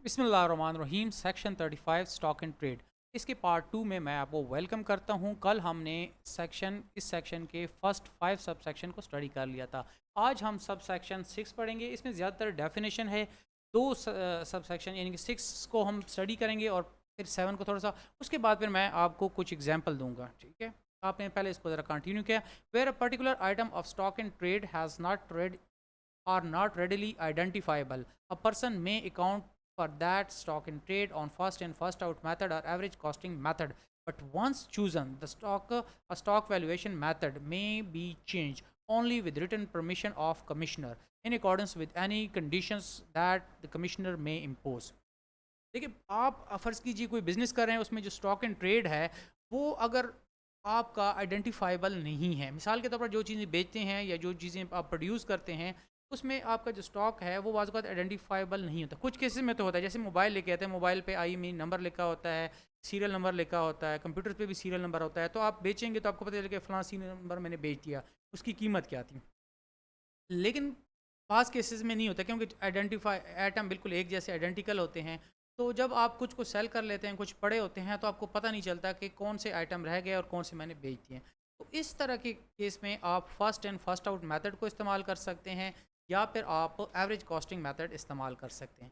बिस्मिल्लाहिर्रहमानिर्रहीम। Section 35 stock and trade. इसके part 2 में मैं आपको वेलकम करता हूं। कल हमने इस सेक्शन के फर्स्ट 5 सब सेक्शन को स्टडी कर लिया था। आज हम सब सेक्शन 6 पढ़ेंगे। इसमें ज़्यादातर डेफिनेशन है। दो सब सेक्शन यानी कि 6 को हम स्टडी करेंगे और फिर 7 को थोड़ा सा, उसके बाद फिर मैं आपको कुछ एग्जाम्पल दूंगा। ठीक है, आपने पहले इसको ज़रा कंटिन्यू किया। Where a particular item of stock and trade has not red are not readily identifiable. A person may account for that stock in trade on first in first out method or average costing method. But once chosen, a stock valuation method may be changed only with written permission of commissioner in accordance with any conditions that the commissioner may impose. देखिए, आप फ़र्ज़ कीजिए कोई business कर रहे हैं, उसमें जो स्टॉक एंड ट्रेड है वो अगर आपका आइडेंटिफाइबल नहीं है, मिसाल के तौर पर जो चीज़ें बेचते हैं या जो चीज़ें आप प्रोड्यूस करते हैं, उसमें आपका जो स्टॉक है वो बाज़ औक़ात आइडेंटिफाइबल नहीं होता। कुछ केसेस में तो होता है, जैसे मोबाइल लेके आते हैं, मोबाइल पे IMEI नंबर लिखा होता है, सीरियल नंबर लिखा होता है, कंप्यूटर पे भी सीरियल नंबर होता है, तो आप बेचेंगे तो आपको पता चलेगा फ़लाँ सीरियल नंबर मैंने बेच दिया, उसकी कीमत क्या थी। लेकिन पास केसेस में नहीं होता, क्योंकि आइडेंटिफाई आइटम बिल्कुल एक जैसे आइडेंटिकल होते हैं। तो जब आप कुछ को सेल कर लेते हैं, कुछ पड़े होते हैं, तो आपको पता नहीं चलता कि कौन से आइटम रह गए और कौन से मैंने बेच दिए। तो इस तरह के केस में आप first in first out method को इस्तेमाल कर सकते हैं या फिर आप एवरेज कॉस्टिंग मेथड इस्तेमाल कर सकते हैं।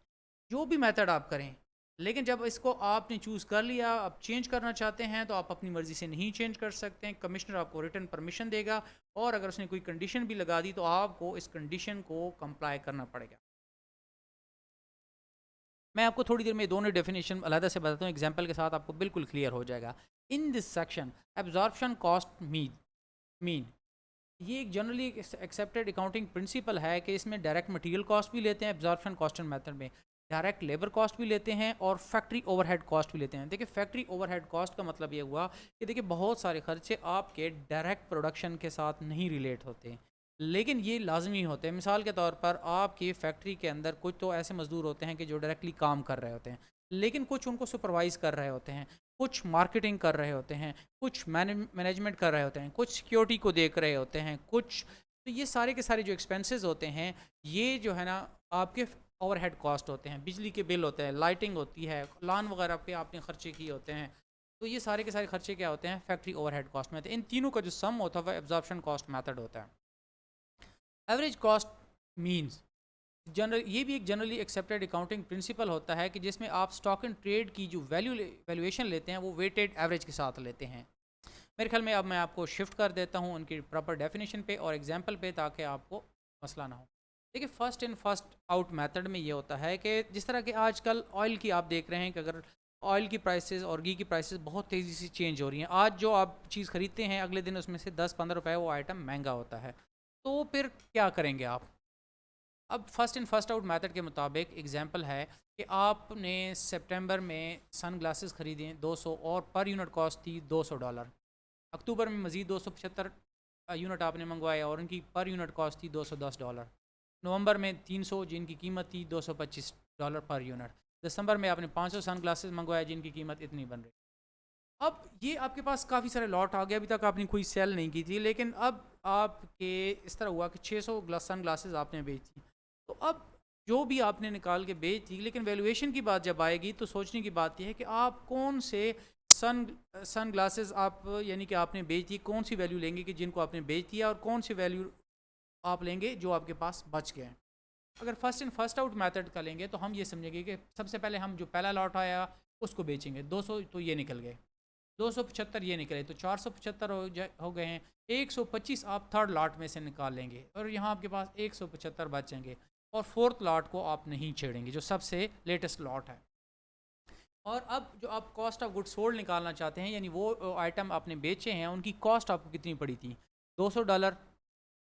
जो भी मेथड आप करें, लेकिन जब इसको आपने चूज़ कर लिया, आप चेंज करना चाहते हैं तो आप अपनी मर्ज़ी से नहीं चेंज कर सकते हैं। कमिश्नर आपको रिटन परमिशन देगा और अगर उसने कोई कंडीशन भी लगा दी तो आपको इस कंडीशन को कंप्लाई करना पड़ेगा। मैं आपको थोड़ी देर में दोनों डेफिनेशन अलहदा से बताता हूँ, एग्जाम्पल के साथ आपको बिल्कुल क्लियर हो जाएगा। In this section absorption cost mean ये एक जनरली एक्सेप्टेड अकाउंटिंग प्रिंसिपल है कि इसमें डायरेक्ट मटेरियल कॉस्ट भी लेते हैं एब्जॉर्प्शन कॉस्ट मेथड में, डायरेक्ट लेबर कॉस्ट भी लेते हैं और फैक्ट्री ओवरहेड कॉस्ट भी लेते हैं। देखिए, फैक्ट्री ओवरहेड कॉस्ट का मतलब ये हुआ कि देखिए बहुत सारे खर्चे आपके डायरेक्ट प्रोडक्शन के साथ नहीं रिलेट होते, लेकिन ये लाजमी होते हैं। मिसाल के तौर पर आपकी फैक्ट्री के अंदर कुछ तो ऐसे मजदूर होते हैं कि जो डायरेक्टली काम कर रहे होते हैं, लेकिन कुछ उनको सुपरवाइज कर रहे होते हैं, कुछ मार्केटिंग कर रहे होते हैं, कुछ मैनेजमेंट कर रहे होते हैं, कुछ सिक्योरिटी को देख रहे होते हैं, कुछ। तो ये सारे के सारे जो एक्सपेंसेस होते हैं, ये जो है ना आपके ओवरहेड कॉस्ट होते हैं। बिजली के बिल होते हैं, लाइटिंग होती है, लॉन वगैरह पे आपने खर्चे किए होते हैं। तो ये सारे के सारे खर्चे क्या होते हैं, फैक्ट्री ओवरहेड कॉस्ट में होते हैं। इन तीनों का जो सम होता है वह एब्जॉर्प्शन कॉस्ट मेथड होता है। एवरेज कॉस्ट मीन्स जनरल ये भी एक जनरली एक्सेप्टेड अकाउंटिंग प्रिंसिपल होता है कि जिसमें आप स्टॉक एंड ट्रेड की जो वैल्यूएशन लेते हैं वो वेटेड एवरेज के साथ लेते हैं। मेरे ख्याल में अब मैं आपको शिफ्ट कर देता हूँ उनकी प्रॉपर डेफिनेशन पे और एग्जांपल पे, ताकि आपको मसला ना हो। देखिए, first in first out method में ये होता है कि जिस तरह के आजकल ऑयल की आप देख रहे हैं कि अगर ऑयल की प्राइसेस और घी की प्राइसेस बहुत तेज़ी से चेंज हो रही हैं, आज जो आप चीज़ खरीदते हैं अगले दिन उसमें से 10-15 रुपए वो आइटम महंगा होता है। तो फिर क्या करेंगे आप? अब first in first out method के मुताबिक एग्जांपल है कि आपने सितंबर में सन ग्लासेस ख़रीदे 200 और पर यूनिट कॉस्ट थी $200। अक्टूबर में मज़ीद 275 यूनिट आपने मंगवाए और उनकी पर यूनिट कॉस्ट थी $210। नवंबर में 300 जिनकी कीमत थी $225 पर यूनिट। दिसंबर में आपने 500 सन ग्लासेस मंगवाए जिनकी कीमत इतनी बन रही। अब ये आपके पास काफ़ी सारे लॉट आ गए, अभी तक आपने कोई सेल नहीं की थी, लेकिन अब आपके इस तरह हुआ कि 600 सन ग्लासेस आपने बेची। तो अब जो भी आपने निकाल के बेच दी, लेकिन वैल्यूएशन की बात जब आएगी तो सोचने की बात यह है कि आप कौन से सन सन ग्लासेस आप यानी कि आपने बेच दी, कौन सी वैल्यू लेंगे कि जिनको आपने बेच दिया और कौन सी वैल्यू आप लेंगे जो आपके पास बच गए हैं। अगर first in first out method का लेंगे तो हम ये समझेंगे कि सबसे पहले हम जो पहला लॉट आया उसको बेचेंगे। 200 तो ये निकल गए, 275 ये निकले, तो 475 हो गए हैं। 125 आप थर्ड लॉट में से निकाल लेंगे और यहाँ आपके पास 175 बचेंगे और फोर्थ लॉट को आप नहीं छेड़ेंगे जो सबसे लेटेस्ट लॉट है। और अब जो आप कॉस्ट ऑफ गुड्स सोल्ड निकालना चाहते हैं, यानी वो आइटम आपने बेचे हैं उनकी कॉस्ट आपको कितनी पड़ी थी। $200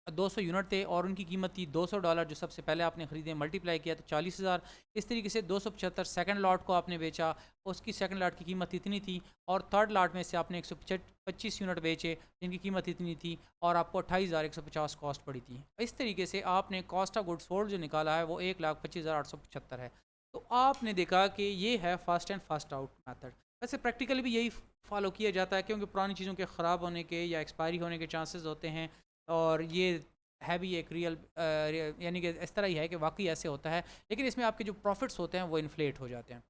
200 यूनिट थे और उनकी कीमत थी $200, जो सबसे पहले आपने ख़रीदे, मल्टीप्लाई किया तो 40,000। इस तरीके से 275 सेकंड लॉट को आपने बेचा, उसकी सेकंड लॉट की कीमत इतनी थी और थर्ड लॉट में से आपने 125 यूनिट बेचे जिनकी कीमत इतनी थी और आपको 28,150 कॉस्ट पड़ी थी। इस तरीके से आपने कॉस्ट ऑफ गुड्स सोल्ड जो निकाला है वो 1,25,875 है। तो आपने देखा कि ये है first and first out method. वैसे प्रैक्टिकली भी यही फॉलो किया जाता है, क्योंकि पुरानी चीज़ों के ख़राब होने के या एक्सपायरी होने के चांसेस होते हैं और ये है भी एक रियल यानी कि इस तरह ही है कि वाकई ऐसे होता है, लेकिन इसमें आपके जो प्रॉफिट्स होते हैं वो इन्फ्लेट हो जाते हैं।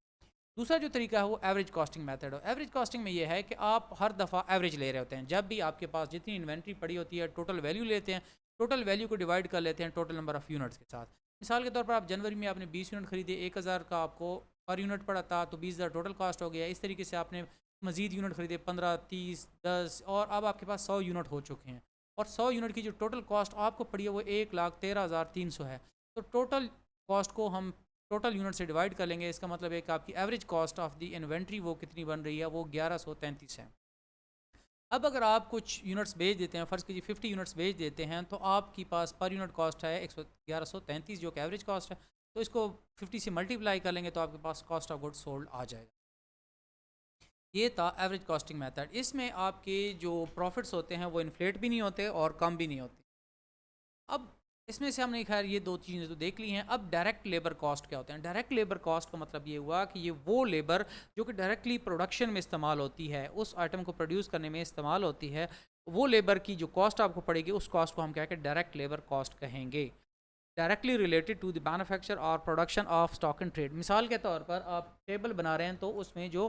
दूसरा जो तरीका है वो एवरेज कॉस्टिंग मेथड है। एवरेज कॉस्टिंग में ये है कि आप हर दफ़ा एवरेज ले रहे होते हैं। जब भी आपके पास जितनी इन्वेंट्री पड़ी होती है टोटल वैल्यू लेते हैं, टोटल वैल्यू को डिवाइड कर लेते हैं टोटल नंबर ऑफ़ यूनिट्स के साथ। मिसाल के तौर पर आप जनवरी में आपने 20 यूनिट खरीदे, 1000 का आपको पर यूनिट पड़ा था, तो 20,000 टोटल कॉस्ट हो गया। इस तरीके से आपने मज़ीद यूनिट खरीदे 15, 30, 10 और अब आपके पास 100 यूनिट हो चुके हैं, और 100 यूनिट की जो टोटल कॉस्ट आपको पड़ी है वो 1,13,300 है। तो टोटल कॉस्ट को हम टोटल यूनिट से डिवाइड कर लेंगे। इसका मतलब है कि आपकी average cost of the inventory वो कितनी बन रही है, वो 1133 है। अब अगर आप कुछ यूनिट्स बेच देते हैं, फ़र्ज़ कीजिए 50 यूनिट्स बेच देते हैं, तो आपके पास पर यूनिट कॉस्ट है 1133 जो कि एवरेज कॉस्ट है। तो इसको 50 से मल्टीप्लाई कर लेंगे तो आपके पास कॉस्ट ऑफ गुड्स सोल्ड आ जाएगा। ये था एवरेज कॉस्टिंग मेथड। इसमें आपके जो प्रॉफिट्स होते हैं वो इन्फ्लेट भी नहीं होते और कम भी नहीं होते। अब इसमें से हमने खैर ये दो चीज़ें तो देख ली हैं। अब डायरेक्ट लेबर कॉस्ट क्या होते हैं? डायरेक्ट लेबर कॉस्ट का मतलब ये हुआ कि ये वो लेबर जो कि डायरेक्टली प्रोडक्शन में इस्तेमाल होती है, उस आइटम को प्रोड्यूस करने में इस्तेमाल होती है, वो लेबर की जो कॉस्ट आपको पड़ेगी उस कॉस्ट को हम क्या कहते हैं, डायरेक्ट लेबर कॉस्ट कहेंगे। Directly related to the manufacture or production of stock and trade. मिसाल के तौर पर आप टेबल बना रहे हैं, तो उसमें जो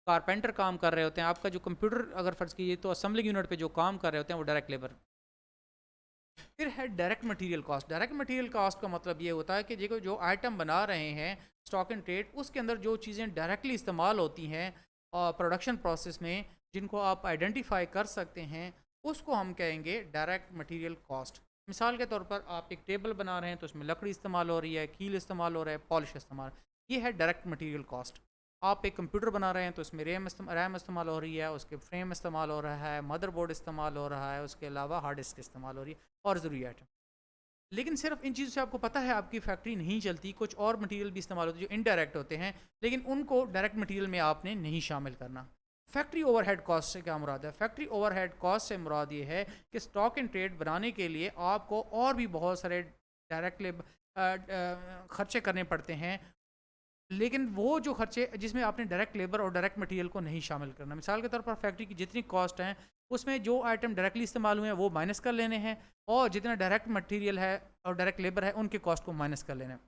कारपेंटर काम कर रहे होते हैं, आपका जो कंप्यूटर अगर फ़र्ज़ कीजिए तो असेंबलिंग यूनिट पे जो काम कर रहे होते हैं वो डायरेक्ट लेबर। फिर है direct material cost. Direct material cost का मतलब ये होता है कि देखो जो आइटम बना रहे हैं स्टॉक एंड ट्रेड, उसके अंदर जो चीज़ें डायरेक्टली इस्तेमाल होती हैं प्रोडक्शन प्रोसेस में, जिनको आप आइडेंटिफाई कर सकते हैं, उसको हम कहेंगे डायरेक्ट मटेरियल कॉस्ट। मिसाल के तौर पर आप एक टेबल बना रहे हैं तो उसमें लकड़ी इस्तेमाल हो रही है, कील इस्तेमाल हो रहा है, पॉलिश इस्तेमाल, ये है डायरेक्ट मटेरियल कॉस्ट। आप एक कंप्यूटर बना रहे हैं तो उसमें रैम इस्तेमाल हो रही है, उसके फ्रेम इस्तेमाल हो रहा है, मदरबोर्ड इस्तेमाल हो रहा है, उसके अलावा हार्ड डिस्क इस्तेमाल हो रही है और ज़रूरी आइटम। लेकिन सिर्फ इन चीज़ों से आपको पता है आपकी फैक्ट्री नहीं चलती, कुछ और मटेरियल भी इस्तेमाल होते हैं जो इनडायरेक्ट होते हैं, लेकिन उनको डायरेक्ट मटेरियल में आपने नहीं शामिल करना। फैक्ट्री ओवरहेड कॉस्ट से क्या मुराद है? फैक्ट्री ओवरहेड कॉस्ट से मुराद ये है कि स्टॉक एंड ट्रेड बनाने के लिए आपको और भी बहुत सारे डायरेक्ट खर्चे करने पड़ते हैं, लेकिन वो जो खर्चे जिसमें आपने डायरेक्ट लेबर और डायरेक्ट मटेरियल को नहीं शामिल करना। मिसाल के तौर पर फैक्ट्री की जितनी कॉस्ट हैं उसमें जो आइटम डायरेक्टली इस्तेमाल हुए हैं वो माइनस कर लेने हैं, और जितना डायरेक्ट मटेरियल है और डायरेक्ट लेबर है उनके कॉस्ट को माइनस कर लेना है।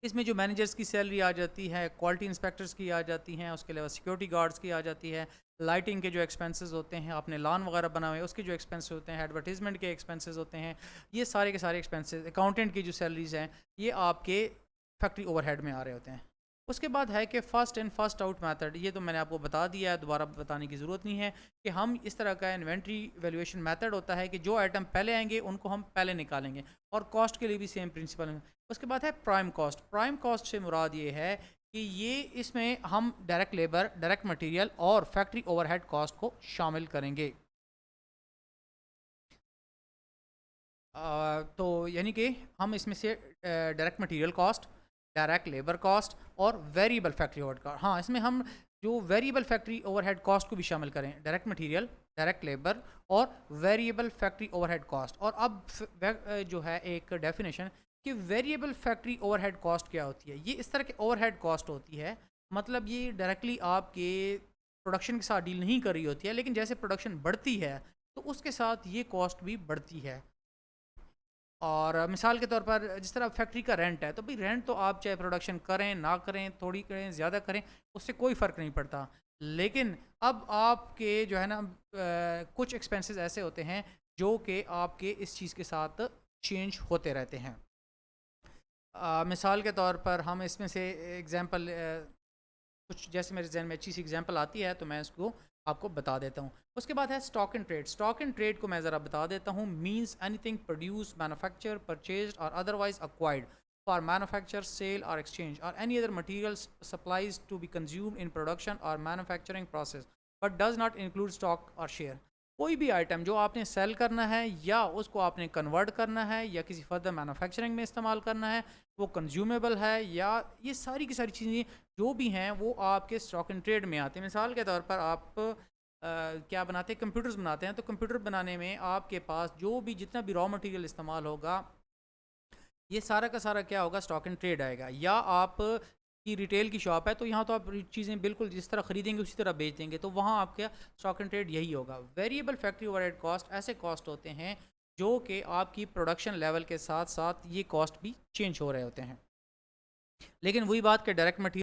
इसमें जो मैनेजर्स की सैलरी आ जाती है, क्वालिटी इंस्पेक्टर्स की आ जाती हैं, उसके अलावा सिक्योरिटी गार्ड्स की आ जाती है, लाइटिंग के जो एक्सपेंसेस होते हैं, आपने लॉन वगैरह बना हुए उसके जो एक्सपेंसेस होते हैं, एडवर्टीजमेंट के एक्सपेंसेस होते हैं, ये सारे के सारे एक्सपेंसेस, अकाउंटेंट की जो सैलरीज हैं, ये आपके फैक्ट्री ओवरहेड में आ रहे होते हैं। उसके बाद है कि first in first out method. ये तो मैंने आपको बता दिया है, दोबारा बताने की ज़रूरत नहीं है कि हम इस तरह का इन्वेंट्री वैल्यूएशन मेथड होता है कि जो आइटम पहले आएंगे उनको हम पहले निकालेंगे, और कॉस्ट के लिए भी सेम प्रिंसिपल है। उसके बाद है प्राइम कॉस्ट। प्राइम कॉस्ट से मुराद ये है कि ये इसमें हम डायरेक्ट लेबर, डायरेक्ट मटीरियल और फैक्ट्री ओवरहेड कॉस्ट को शामिल करेंगे। तो यानी कि हम इसमें से direct material cost, direct labour cost और वेरिएबल फैक्ट्री ओवरहेड कॉस्ट, हाँ इसमें हम जो वेरिएबल फैक्ट्री ओवरहेड कॉस्ट को भी शामिल करें, डायरेक्ट मटेरियल, डायरेक्ट लेबर और वेरिएबल फैक्ट्री ओवरहेड कॉस्ट। और अब जो है एक डेफिनेशन कि वेरिएबल फैक्ट्री ओवरहेड कॉस्ट क्या होती है। ये इस तरह के ओवरहेड कॉस्ट होती है, मतलब ये डायरेक्टली आपके प्रोडक्शन के साथ डील नहीं कर रही होती है, लेकिन जैसे प्रोडक्शन बढ़ती है तो उसके साथ ये कॉस्ट भी बढ़ती है। और मिसाल के तौर पर जिस तरह फैक्ट्री का रेंट है, तो भाई रेंट तो आप चाहे प्रोडक्शन करें ना करें, थोड़ी करें ज़्यादा करें, उससे कोई फ़र्क नहीं पड़ता। लेकिन अब आपके जो है ना कुछ एक्सपेंसेस ऐसे होते हैं जो कि आपके इस चीज़ के साथ चेंज होते रहते हैं। मिसाल के तौर पर हम इसमें से एग्ज़ाम्पल कुछ जैसे मेरे जहन में अच्छी सी एग्जांपल आती है तो मैं इसको आपको बता देता हूँ। उसके बाद है stock and trade. Stock and trade को मैं ज़रा बता देता हूँ। Means anything produce, manufacture, purchased or otherwise acquired for manufacture, sale or exchange or any other materials supplies to be consumed in production or manufacturing process but does not include stock or share. कोई भी item जो आपने cell करना है या उसको आपने convert करना है या किसी फर्दर मैन्युफैक्चरिंग में इस्तेमाल करना है, वो कंज्यूमेबल है, या ये सारी की सारी चीज़ें जो भी हैं वो आपके स्टॉक एंड ट्रेड में आते हैं। मिसाल के तौर पर आप क्या बनाते हैं, कंप्यूटर्स बनाते हैं, तो कंप्यूटर बनाने में आपके पास जो भी जितना भी रॉ मटेरियल इस्तेमाल होगा, ये सारा का सारा क्या होगा, स्टॉक एंड ट्रेड आएगा। या आप की रिटेल की शॉप है तो यहाँ तो आप चीज़ें बिल्कुल जिस तरह खरीदेंगे उसी तरह बेच देंगे, तो वहाँ आपका स्टॉक एंड ट्रेड यही होगा। वेरिएबल फैक्ट्री ओवरहेड कॉस्ट ऐसे कॉस्ट होते हैं जो कि आपकी प्रोडक्शन लेवल के साथ साथ ये कॉस्ट भी चेंज हो रहे होते हैं। लेकिन वही बात कि डायरेक्ट मटीरियल